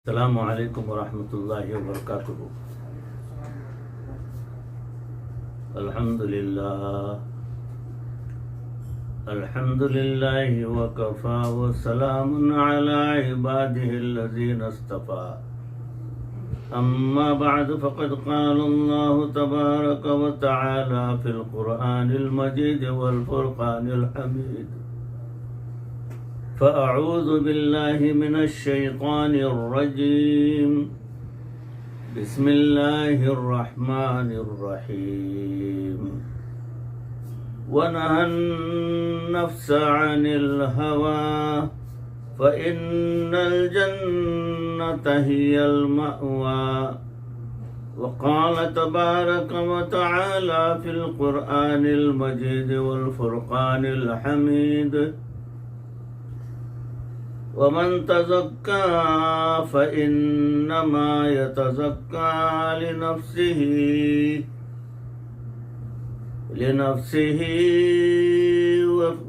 السلام علیکم ورحمۃ اللہ وبرکاتہ۔ الحمد للہ وکفا وسلام علی عباده الذین اصطفى، اما بعد فقد قال اللہ تبارک وتعالی فی القرآن المجید والفرقان الحمید، فأعوذ بالله من الشيطان الرجيم، بسم الله الرحمن الرحيم، ونهى النفس عن الهوى فإن الجنة هي المأوى، وقال تبارك وتعالى في القرآن المجيد والفرقان الحميد، ومن تزكى فإنما يتزكى لنفسه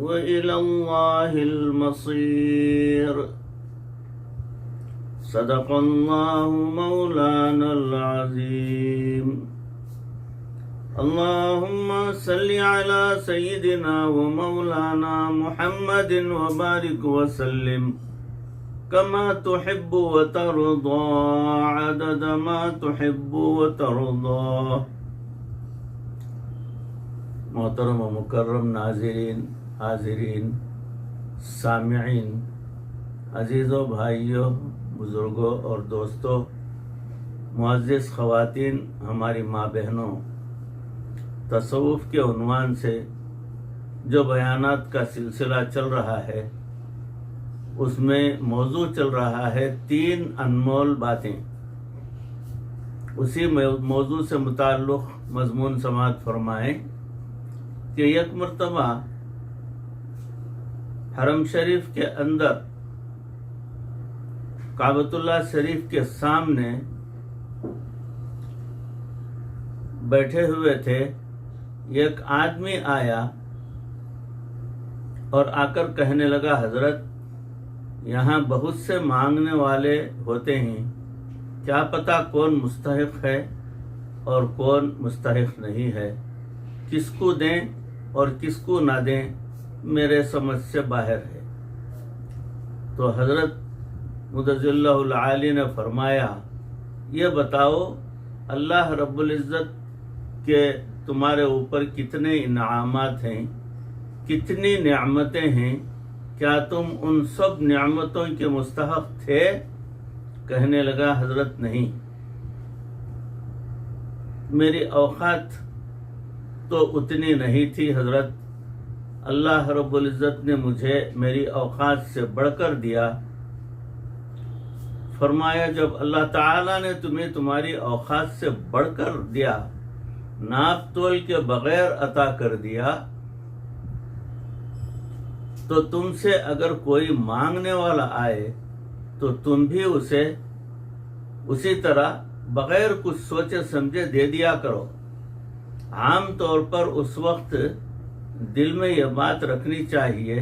وإلى الله المصير، صدق الله مولانا العظيم۔ اللهم صل على سيدنا ومولانا محمد وبارك وسلم كما تحب وترضى عدد ما تحب وترضى۔ محترم و مکرم ناظرین، حاضرین، سامعین، عزیزوں، بھائیوں، بزرگوں اور دوستوں، معزز خواتین، ہماری ماں بہنوں، تصوف کے عنوان سے جو بیانات کا سلسلہ چل رہا ہے اس میں موضوع چل رہا ہے 3 انمول باتیں۔ اسی موضوع سے متعلق مضمون سماعت فرمائیں کہ یک مرتبہ حرم شریف کے اندر کعبۃ اللہ شریف کے سامنے بیٹھے ہوئے تھے، ایک آدمی آیا اور آ کر کہنے لگا، حضرت یہاں بہت سے مانگنے والے ہوتے ہیں، کیا پتہ کون مستحق ہے اور کون مستحق نہیں ہے، کس کو دیں اور کس کو نہ دیں، میرے سمجھ سے باہر ہے۔ تو حضرت مدظ اللہ العالی نے فرمایا، یہ بتاؤ اللہ رب العزت کے تمہارے اوپر کتنے انعامات ہیں، کتنی نعمتیں ہیں، کیا تم ان سب نعمتوں کے مستحق تھے؟ کہنے لگا، حضرت نہیں، میری اوقات تو اتنی نہیں تھی حضرت، اللہ رب العزت نے مجھے میری اوقات سے بڑھ کر دیا۔ فرمایا، جب اللہ تعالیٰ نے تمہیں تمہاری اوقات سے بڑھ کر دیا، ناپ تول کے بغیر عطا کر دیا، تو تم سے اگر کوئی مانگنے والا آئے تو تم بھی اسے اسی طرح بغیر کچھ سوچے سمجھے دے دیا کرو۔ عام طور پر اس وقت دل میں یہ بات رکھنی چاہیے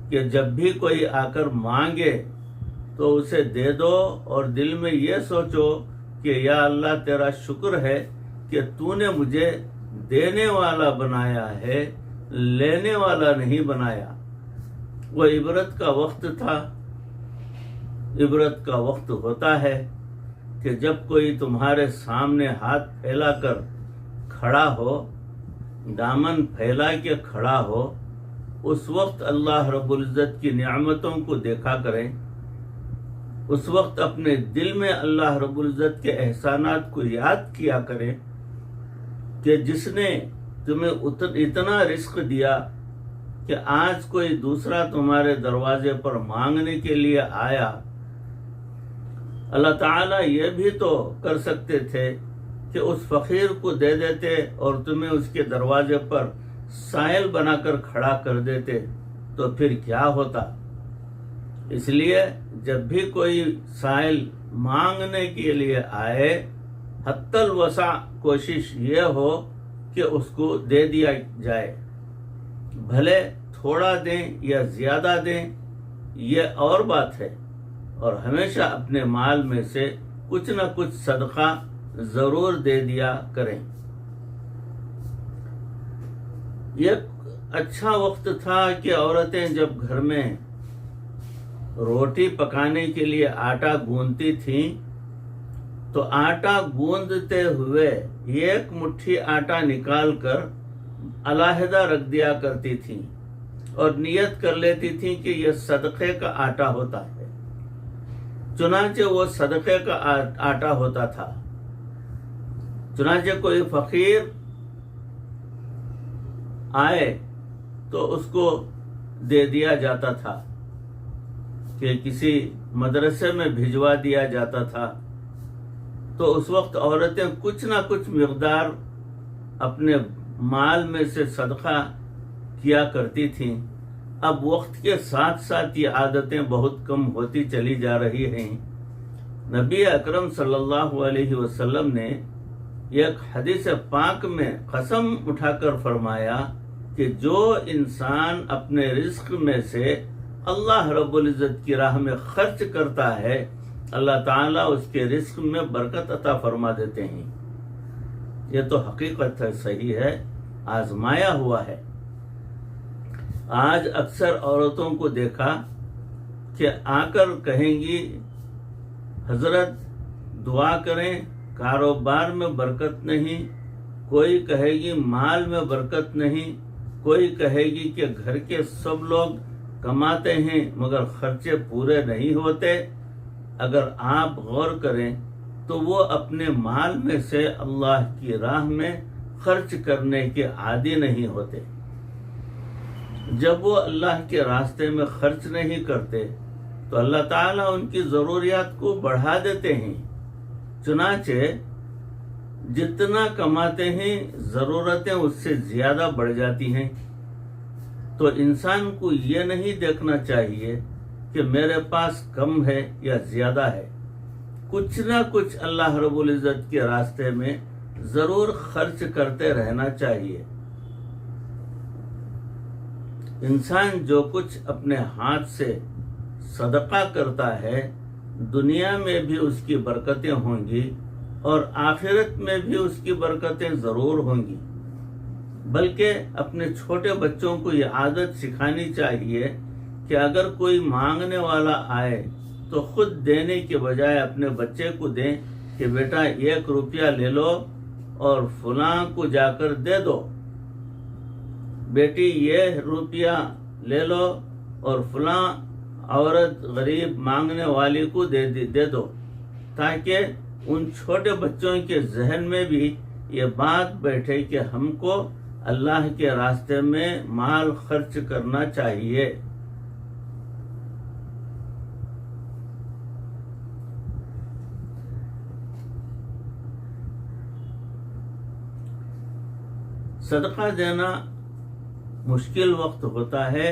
کہ جب بھی کوئی آ کر مانگے تو اسے دے دو، اور دل میں یہ سوچو کہ یا اللہ تیرا شکر ہے کہ تو نے مجھے دینے والا بنایا ہے، لینے والا نہیں بنایا۔ وہ عبرت کا وقت تھا، عبرت کا وقت ہوتا ہے کہ جب کوئی تمہارے سامنے ہاتھ پھیلا کر کھڑا ہو، دامن پھیلا کے کھڑا ہو، اس وقت اللہ رب العزت کی نعمتوں کو دیکھا کریں، اس وقت اپنے دل میں اللہ رب العزت کے احسانات کو یاد کیا کریں کہ جس نے تمہیں اتنا رزق دیا کہ آج کوئی دوسرا تمہارے دروازے پر مانگنے کے لیے آیا، اللہ تعالیٰ یہ بھی تو کر سکتے تھے کہ اس فقیر کو دے دیتے اور تمہیں اس کے دروازے پر سائل بنا کر کھڑا کر دیتے، تو پھر کیا ہوتا؟ اس لیے جب بھی کوئی سائل مانگنے کے لیے آئے، حتی الوسع کوشش یہ ہو کہ اس کو دے دیا جائے، بھلے تھوڑا دیں یا زیادہ دیں، یہ اور بات ہے، اور ہمیشہ اپنے مال میں سے کچھ نہ کچھ صدقہ ضرور دے دیا کریں۔ ایک اچھا وقت تھا کہ عورتیں جب گھر میں روٹی پکانے کے لیے آٹا گوندتی تھیں تو آٹا گوندتے ہوئے ایک مٹھی آٹا نکال کر علیحدہ رکھ دیا کرتی تھیں اور نیت کر لیتی تھیں کہ یہ صدقے کا آٹا ہوتا ہے۔ چنانچہ وہ صدقے کا آٹا ہوتا تھا۔ چنانچہ کوئی فقیر آئے تو اس کو دے دیا جاتا تھا، کہ کسی مدرسے میں بھجوا دیا جاتا تھا، تو اس وقت عورتیں کچھ نہ کچھ مقدار اپنے مال میں سے صدقہ کیا کرتی تھیں۔ اب وقت کے ساتھ ساتھ یہ عادتیں بہت کم ہوتی چلی جا رہی ہیں۔ نبی اکرم صلی اللہ علیہ وسلم نے ایک حدیث پاک میں قسم اٹھا کر فرمایا کہ جو انسان اپنے رزق میں سے اللہ رب العزت کی راہ میں خرچ کرتا ہے، اللہ تعالیٰ اس کے رزق میں برکت عطا فرما دیتے ہیں۔ یہ تو حقیقت ہے، صحیح ہے، آزمایا ہوا ہے۔ آج اکثر عورتوں کو دیکھا کہ آ کر کہیں گی حضرت دعا کریں، کاروبار میں برکت نہیں، کوئی کہے گی مال میں برکت نہیں، کوئی کہے گی کہ گھر کے سب لوگ کماتے ہیں مگر خرچے پورے نہیں ہوتے۔ اگر آپ غور کریں تو وہ اپنے مال میں سے اللہ کی راہ میں خرچ کرنے کے عادی نہیں ہوتے۔ جب وہ اللہ کے راستے میں خرچ نہیں کرتے تو اللہ تعالیٰ ان کی ضروریات کو بڑھا دیتے ہیں۔ چنانچہ جتنا کماتے ہیں ضرورتیں اس سے زیادہ بڑھ جاتی ہیں۔ تو انسان کو یہ نہیں دیکھنا چاہیے کہ میرے پاس کم ہے یا زیادہ ہے، کچھ نہ کچھ اللہ رب العزت کے راستے میں ضرور خرچ کرتے رہنا چاہیے۔ انسان جو کچھ اپنے ہاتھ سے صدقہ کرتا ہے، دنیا میں بھی اس کی برکتیں ہوں گی اور آخرت میں بھی اس کی برکتیں ضرور ہوں گی۔ بلکہ اپنے چھوٹے بچوں کو یہ عادت سکھانی چاہیے کہ اگر کوئی مانگنے والا آئے تو خود دینے کے بجائے اپنے بچے کو دیں کہ بیٹا 1 روپیہ لے لو اور فلاں کو جا کر دے دو، بیٹی یہ روپیہ لے لو اور فلاں عورت غریب مانگنے والی کو دے دو، تاکہ ان چھوٹے بچوں کے ذہن میں بھی یہ بات بیٹھے کہ ہم کو اللہ کے راستے میں مال خرچ کرنا چاہیے۔ صدقہ دینا مشکل وقت ہوتا ہے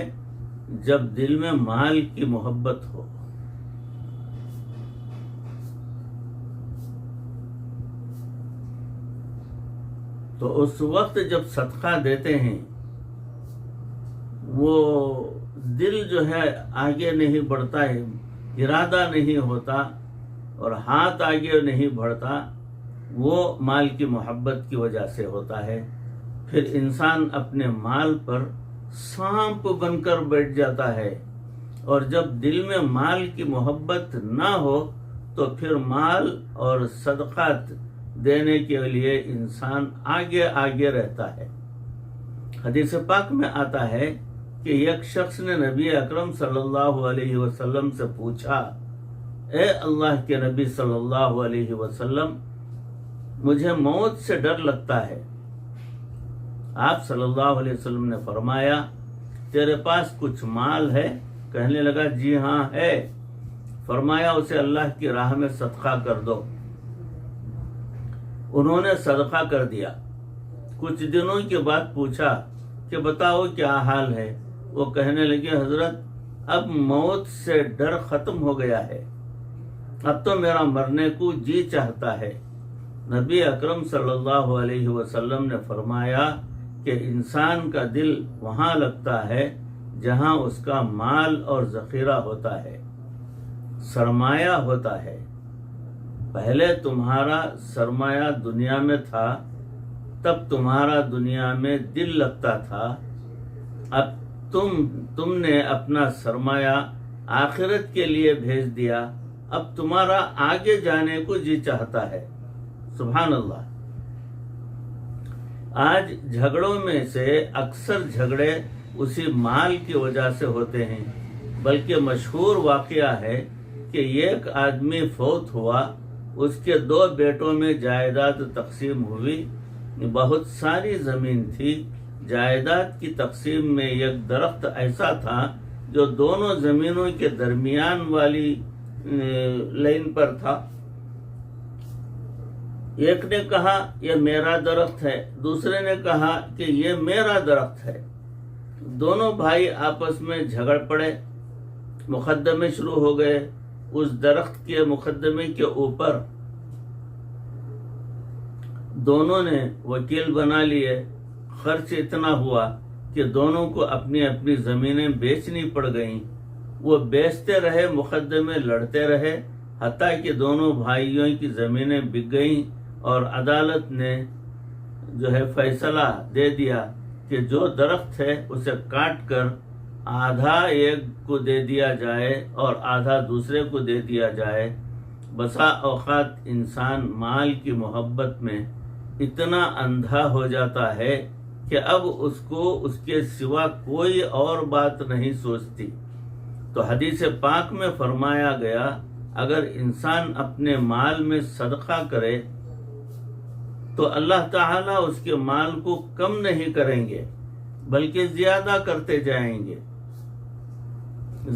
جب دل میں مال کی محبت ہو۔ تو اس وقت جب صدقہ دیتے ہیں وہ دل جو ہے آگے نہیں بڑھتا ہے، ارادہ نہیں ہوتا اور ہاتھ آگے نہیں بڑھتا، وہ مال کی محبت کی وجہ سے ہوتا ہے۔ پھر انسان اپنے مال پر سانپ بن کر بیٹھ جاتا ہے، اور جب دل میں مال کی محبت نہ ہو تو پھر مال اور صدقات دینے کے لیے انسان آگے آگے رہتا ہے۔ حدیث پاک میں آتا ہے کہ ایک شخص نے نبی اکرم صلی اللہ علیہ وسلم سے پوچھا، اے اللہ کے نبی صلی اللہ علیہ وسلم، مجھے موت سے ڈر لگتا ہے۔ آپ صلی اللہ علیہ وسلم نے فرمایا، تیرے پاس کچھ مال ہے؟ کہنے لگا جی ہاں ہے۔ فرمایا اسے اللہ کی راہ میں صدقہ کر دو۔ انہوں نے صدقہ کر دیا۔ کچھ دنوں کے بعد پوچھا کہ بتاؤ کیا حال ہے؟ وہ کہنے لگے حضرت اب موت سے ڈر ختم ہو گیا ہے، اب تو میرا مرنے کو جی چاہتا ہے۔ نبی اکرم صلی اللہ علیہ وسلم نے فرمایا کہ انسان کا دل وہاں لگتا ہے جہاں اس کا مال اور ذخیرہ ہوتا ہے۔ سرمایہ ہوتا ہے. پہلے تمہارا سرمایہ دنیا میں تھا، تب تمہارا دنیا میں دل لگتا تھا. اب تم نے اپنا سرمایہ آخرت کے لیے بھیج دیا، اب تمہارا آگے جانے کو جی چاہتا ہے. سبحان اللہ. آج جھگڑوں میں سے اکثر جھگڑے اسی مال کی وجہ سے ہوتے ہیں. بلکہ مشہور واقعہ ہے کہ ایک آدمی فوت ہوا، اس کے 2 بیٹوں میں جائیداد تقسیم ہوئی. بہت ساری زمین تھی. جائیداد کی تقسیم میں ایک درخت ایسا تھا جو دونوں زمینوں کے درمیان والی لائن پر تھا. ایک نے کہا یہ میرا درخت ہے، دوسرے نے کہا کہ یہ میرا درخت ہے. دونوں بھائی آپس میں جھگڑ پڑے، مقدمے شروع ہو گئے. اس درخت کے مقدمے کے اوپر دونوں نے وکیل بنا لیے. خرچ اتنا ہوا کہ دونوں کو اپنی اپنی زمینیں بیچنی پڑ گئیں. وہ بیچتے رہے، مقدمے لڑتے رہے، حتیٰ کہ دونوں بھائیوں کی زمینیں بک گئیں اور عدالت نے جو ہے فیصلہ دے دیا کہ جو درخت ہے اسے کاٹ کر آدھا ایک کو دے دیا جائے اور آدھا دوسرے کو دے دیا جائے. بسا اوقات انسان مال کی محبت میں اتنا اندھا ہو جاتا ہے کہ اب اس کو اس کے سوا کوئی اور بات نہیں سوچتی. تو حدیث پاک میں فرمایا گیا اگر انسان اپنے مال میں صدقہ کرے تو اللہ تعالیٰ اس کے مال کو کم نہیں کریں گے بلکہ زیادہ کرتے جائیں گے.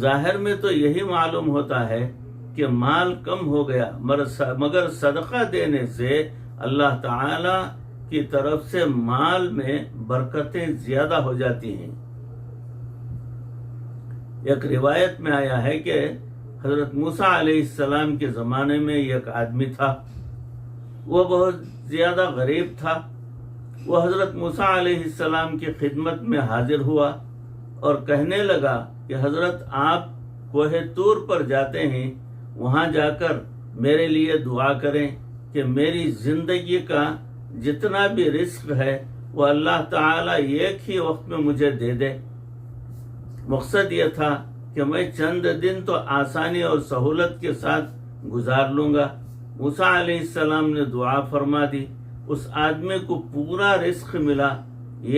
ظاہر میں تو یہی معلوم ہوتا ہے کہ مال کم ہو گیا، مگر صدقہ دینے سے اللہ تعالی کی طرف سے مال میں برکتیں زیادہ ہو جاتی ہیں. ایک روایت میں آیا ہے کہ حضرت موسیٰ علیہ السلام کے زمانے میں ایک آدمی تھا، وہ بہت زیادہ غریب تھا. وہ حضرت موسیٰ علیہ السلام کی خدمت میں حاضر ہوا اور کہنے لگا کہ حضرت آپ کوہ طور پر جاتے ہیں، وہاں جا کر میرے لیے دعا کریں کہ میری زندگی کا جتنا بھی رزق ہے وہ اللہ تعالی ایک ہی وقت میں مجھے دے دے. مقصد یہ تھا کہ میں چند دن تو آسانی اور سہولت کے ساتھ گزار لوں گا. موسیٰ علیہ السلام نے دعا فرما دی. اس آدمی کو پورا رزق ملا،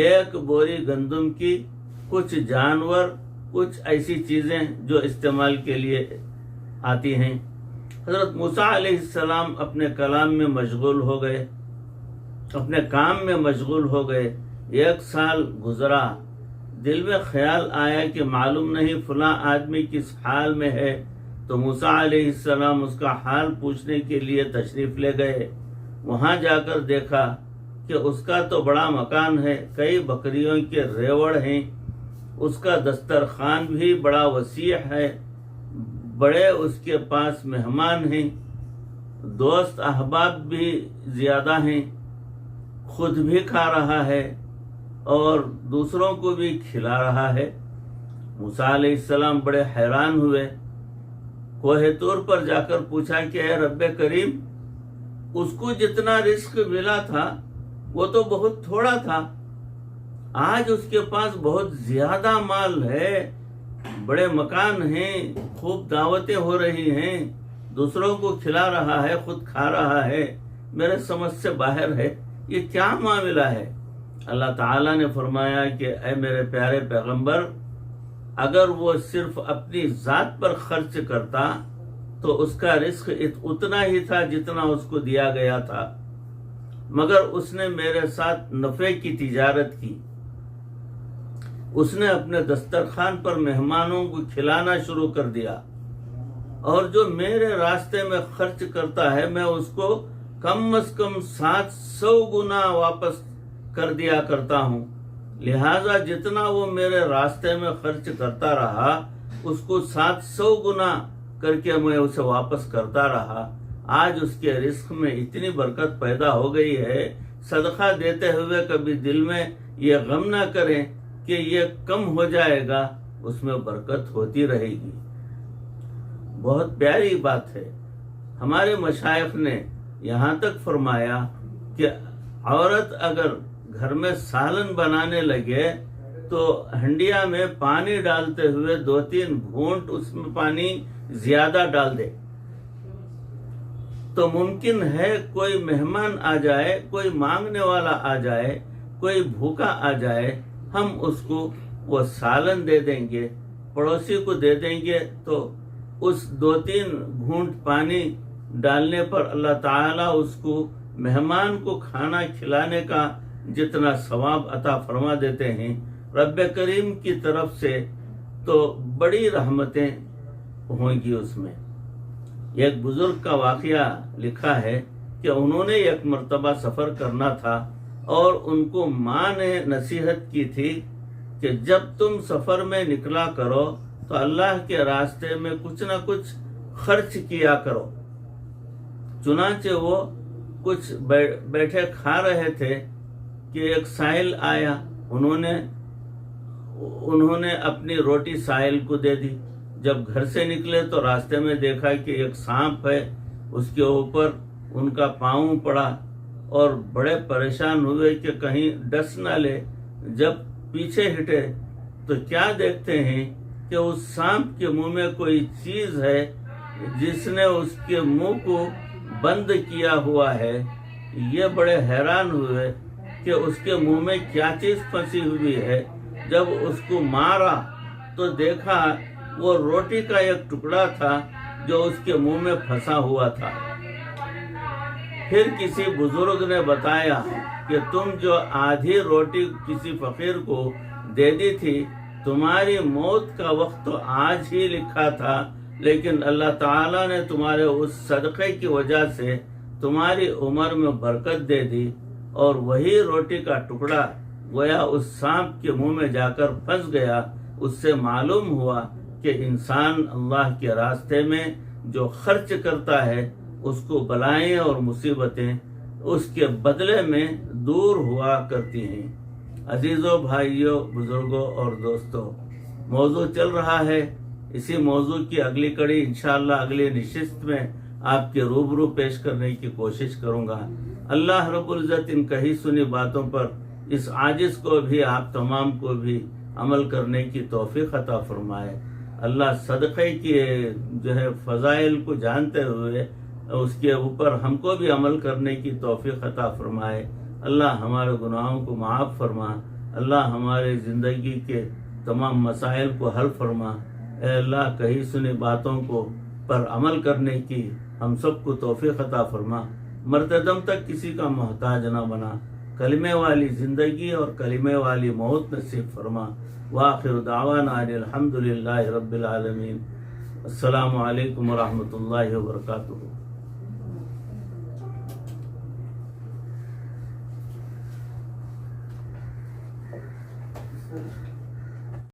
1 بوری گندم کی، کچھ جانور، کچھ ایسی چیزیں جو استعمال کے لیے آتی ہیں. حضرت موسیٰ علیہ السلام اپنے کلام میں مشغول ہو گئے، اپنے کام میں مشغول ہو گئے. 1 سال گزرا. دل میں خیال آیا کہ معلوم نہیں فلاں آدمی کس حال میں ہے. تو موسیٰ علیہ السلام اس کا حال پوچھنے کے لیے تشریف لے گئے. وہاں جا کر دیکھا کہ اس کا تو بڑا مکان ہے، کئی بکریوں کے ریوڑ ہیں، اس کا دسترخوان بھی بڑا وسیع ہے، بڑے اس کے پاس مہمان ہیں، دوست احباب بھی زیادہ ہیں، خود بھی کھا رہا ہے اور دوسروں کو بھی کھلا رہا ہے. موسیٰ علیہ السلام بڑے حیران ہوئے. کوہ طور پر جا کر پوچھا کہ اے رب کریم، اس کو جتنا رزق ملا تھا وہ تو بہت تھوڑا تھا، آج اس کے پاس بہت زیادہ مال ہے، بڑے مکان ہیں، خوب دعوتیں ہو رہی ہیں، دوسروں کو کھلا رہا ہے، خود کھا رہا ہے، میرے سمجھ سے باہر ہے، یہ کیا معاملہ ہے؟ اللہ تعالیٰ نے فرمایا کہ اے میرے پیارے پیغمبر، اگر وہ صرف اپنی ذات پر خرچ کرتا تو اس کا رزق اتنا ہی تھا جتنا اس کو دیا گیا تھا، مگر اس نے میرے ساتھ نفع کی تجارت کی. اس نے اپنے دسترخوان پر مہمانوں کو کھلانا شروع کر دیا، اور جو میرے راستے میں خرچ کرتا ہے میں اس کو کم از کم 700 گنا واپس کر دیا کرتا ہوں. لہذا جتنا وہ میرے راستے میں خرچ کرتا رہا اس کو 700 گنا کر کے میں اسے واپس کرتا رہا. آج اس کے رزق میں اتنی برکت پیدا ہو گئی ہے، صدقہ دیتے ہوئے کبھی دل میں یہ غم نہ کریں کہ یہ کم ہو جائے گا، اس میں برکت ہوتی رہے گی. بہت پیاری بات ہے. ہمارے مشائخ نے یہاں تک فرمایا کہ عورت اگر گھر میں سالن بنانے لگے تو ہنڈیا میں پانی ڈالتے ہوئے 2-3 گھونٹ اس میں پانی زیادہ ڈال دے. تو ممکن ہے کوئی مہمان آ جائے، کوئی مانگنے والا آ جائے، کوئی بھوکا آ جائے، ہم اس کو وہ سالن دے دیں گے، پڑوسی کو دے دیں گے، تو اس 2-3 گھونٹ پانی ڈالنے پر اللہ تعالیٰ اس کو مہمان کو کھانا کھلانے کا جتنا ثواب عطا فرما دیتے ہیں رب کریم کی طرف سے، تو بڑی رحمتیں ہوں گی اس میں. ایک بزرگ کا واقعہ لکھا ہے کہ انہوں نے ایک مرتبہ سفر کرنا تھا اور ان کو ماں نے نصیحت کی تھی کہ جب تم سفر میں نکلا کرو تو اللہ کے راستے میں کچھ نہ کچھ خرچ کیا کرو. چنانچہ وہ کچھ بیٹھے کھا رہے تھے کہ ایک سائل آیا، انہوں نے اپنی روٹی سائل کو دے دی. جب گھر سے نکلے تو راستے میں دیکھا کہ ایک سانپ ہے، اس کے اوپر ان کا پاؤں پڑا اور بڑے پریشان ہوئے کہ کہیں ڈس نہ لے. جب پیچھے ہٹے تو کیا دیکھتے ہیں کہ اس سانپ کے منہ میں کوئی چیز ہے جس نے اس کے منہ کو بند کیا ہوا ہے. یہ بڑے حیران ہوئے کہ اس کے منہ میں کیا چیز پھنسی ہوئی ہے. جب اس کو مارا تو دیکھا وہ روٹی کا ایک ٹکڑا تھا جو اس کے منہ میں پھنسا ہوا تھا. پھر کسی بزرگ نے بتایا کہ تم جو آدھی روٹی کسی فقیر کو دے دی تھی، تمہاری موت کا وقت تو آج ہی لکھا تھا، لیکن اللہ تعالیٰ نے تمہارے اس صدقے کی وجہ سے تمہاری عمر میں برکت دے دی، اور وہی روٹی کا ٹکڑا گویا اس سانپ کے منہ میں جا کر پھنس گیا. اس سے معلوم ہوا کہ انسان اللہ کے راستے میں جو خرچ کرتا ہے اس کو بلائیں اور مصیبتیں اس کے بدلے میں دور ہوا کرتی ہیں. عزیزوں، بھائیوں، بزرگوں اور دوستوں، موضوع چل رہا ہے. اسی موضوع کی اگلی کڑی انشاءاللہ اگلی نشست میں آپ کے روبرو پیش کرنے کی کوشش کروں گا. اللہ رب العزت ان کہی سنی باتوں پر اس عاجز کو بھی، آپ تمام کو بھی عمل کرنے کی توفیق عطا فرمائے. اللہ صدقے کی جو ہے فضائل کو جانتے ہوئے اس کے اوپر ہم کو بھی عمل کرنے کی توفیق عطا فرمائے. اللہ ہمارے گناہوں کو معاف فرما. اللہ ہمارے زندگی کے تمام مسائل کو حل فرما. اے اللہ، کہی سنی باتوں کو پر عمل کرنے کی ہم سب کو توفیق عطا فرما. مرتے دم تک کسی کا محتاج نہ بنا. کلمے والی زندگی اور کلمے والی موت نصیب فرما. وآخر دعوانا الحمدللہ رب العالمین. السلام علیکم ورحمۃ اللہ وبرکاتہ. Thank you.